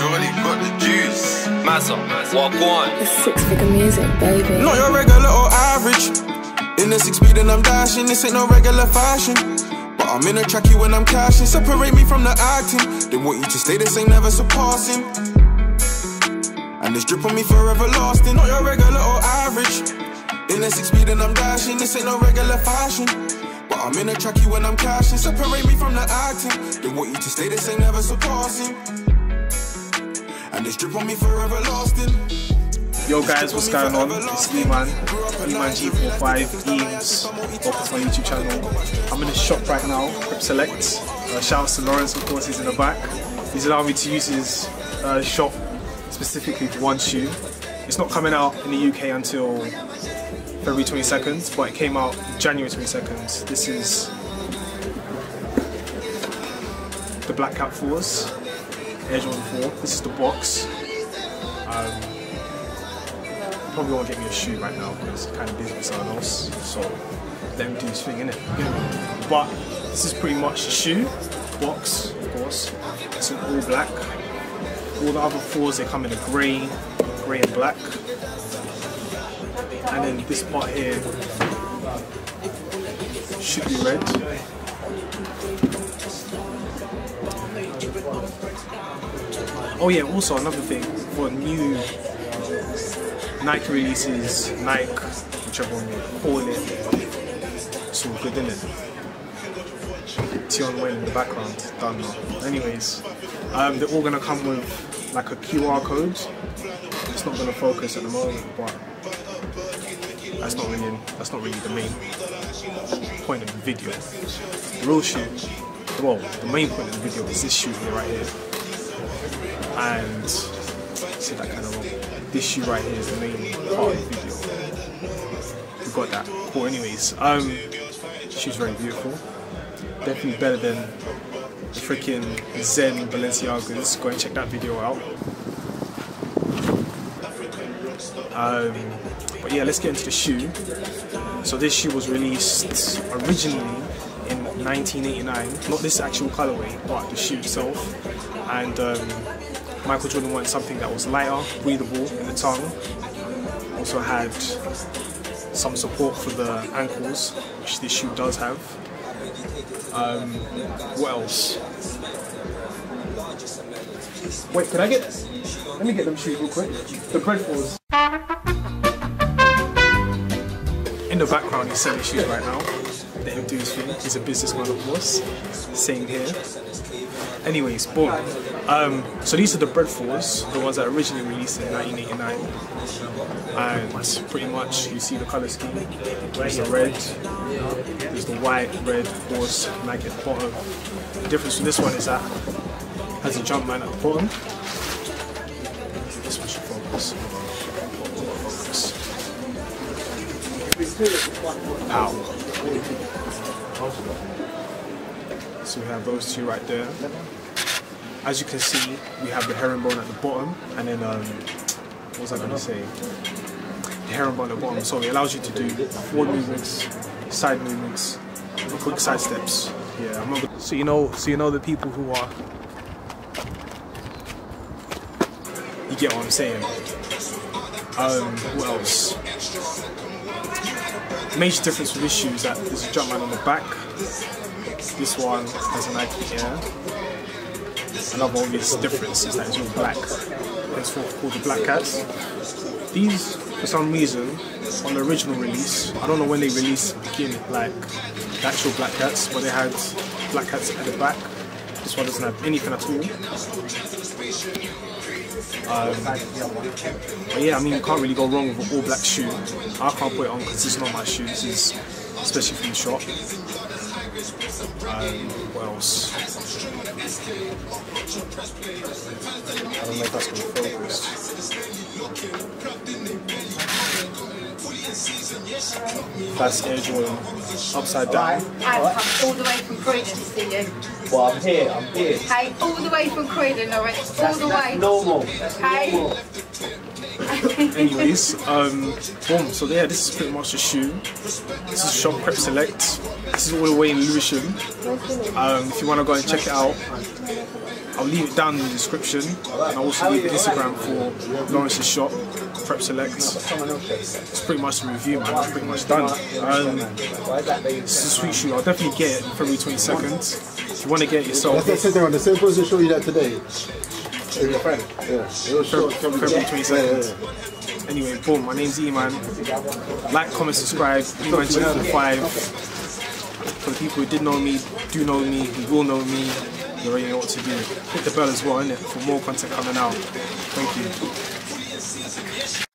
Shorty got the juice. Massa, walk on. It's six-figure music, baby. Not your regular or average. In the 6-speed and I'm dashing. This ain't no regular fashion. But I'm in a trackie when I'm cashing. Separate me from the acting. They want you to stay the same, never surpassing. And this drip on me forever lasting. Not your regular or average. In the 6-speed and I'm dashing. This ain't no regular fashion. But I'm in a trackie when I'm cashing. Separate me from the acting. They want you to stay the same, never surpassing. And this drip on me forever lasting. Yo guys, what's going on? It's Lewisham, G45 Games. Welcome to my YouTube channel. I'm in the shop right now, Crep Select. Shout out to Lawrence, of course, he's in the back. He's allowed me to use his shop specifically for one shoe. It's not coming out in the UK until February 22nd, but it came out January 22nd. This is the Black Cap 4s, Air Jordan 4. This is the box. Probably won't get me a shoe right now because I'm kind of busy with someone else, so let him do his thing, innit? But this is pretty much the shoe box, of course. It's in all black. All the other 4s, they come in a grey and black. And then this part here should be red. Oh yeah, also another thing, for new Nike releases, Nike, whichever one you call it, it's all good, innit? Tion Wayne in the background, done now. Anyways, they're all gonna come with like a QR code. It's not gonna focus at the moment, but that's not really the main point of the video. The real shoe, well, the main point of the video is this shoe here, right here. And see that kind of wrong. This shoe right here is the main part of the video. We got that. Cool. Anyways, shoe's very beautiful. Definitely better than the freaking Zen Balenciagas. Go and check that video out. But yeah, let's get into the shoe. So this shoe was released originally in 1989. Not this actual colorway, but the shoe itself. And Michael Jordan wanted something that was lighter, breathable in the tongue. Also had some support for the ankles, which this shoe does have. What else? Wait, can I get? Let me get them shoes real quick. The breadfalls. In the background, he's selling shoes right now. Let him do his thing. He's a businessman, of course. Same here. Anyways, boom. So these are the breadfalls, the ones that originally released in 1989. And pretty much, you see the color scheme. There's the red, there's the white, red, of course, Nike at the bottom. The difference from this one is that it has a jump man at the bottom. This one should focus. Ow. So we have those two right there. As you can see, we have the herringbone at the bottom, and then what was I going to say? The herringbone at the bottom. So it allows you to do forward movements, side movements, quick side steps. Yeah, I'm not gonna, so you know the people who are. You get what I'm saying? What else? Major difference with this shoe is that there's a Jumpman on the back. This one has a Nike Air. Another obvious difference is that it's all black. It's called the Black Cats. These, for some reason, on the original release, I don't know when they released the beginning, like the actual Black Cats, but they had Black Cats at the back. This one doesn't have anything at all. But yeah, I mean, you can't really go wrong with an all black shoe. I can't put it on because it's not my shoe. This is especially from the shop. What else? I don't know if that's going to focus. That's Air Jordan upside down. I've come all the way from Croydon to see you. Well, I'm here. Hey, all the way from Croydon, alright? All the way. That's normal. Hey. Anyways, boom. So yeah, this is pretty much the shoe. This is shop Crep Select. This is all the way in Lewisham. If you want to go and check it out, I'll leave it down in the description, and I'll also leave the Instagram for Lawrence's shop, Crep Select. It's pretty much the review, man. It's pretty much done. It's a sweet shoe. I'll definitely get it February 22nd. If you want to get it yourself. That's the same person show you that today. Your friend. Yeah. February 22nd. Anyway, boom. My name's E-Man. Like, comment, subscribe. E-Man 5. For the people who did know me, do know me, who will know me, you already know what to do. Hit the bell as well, innit? For more content coming out. Thank you.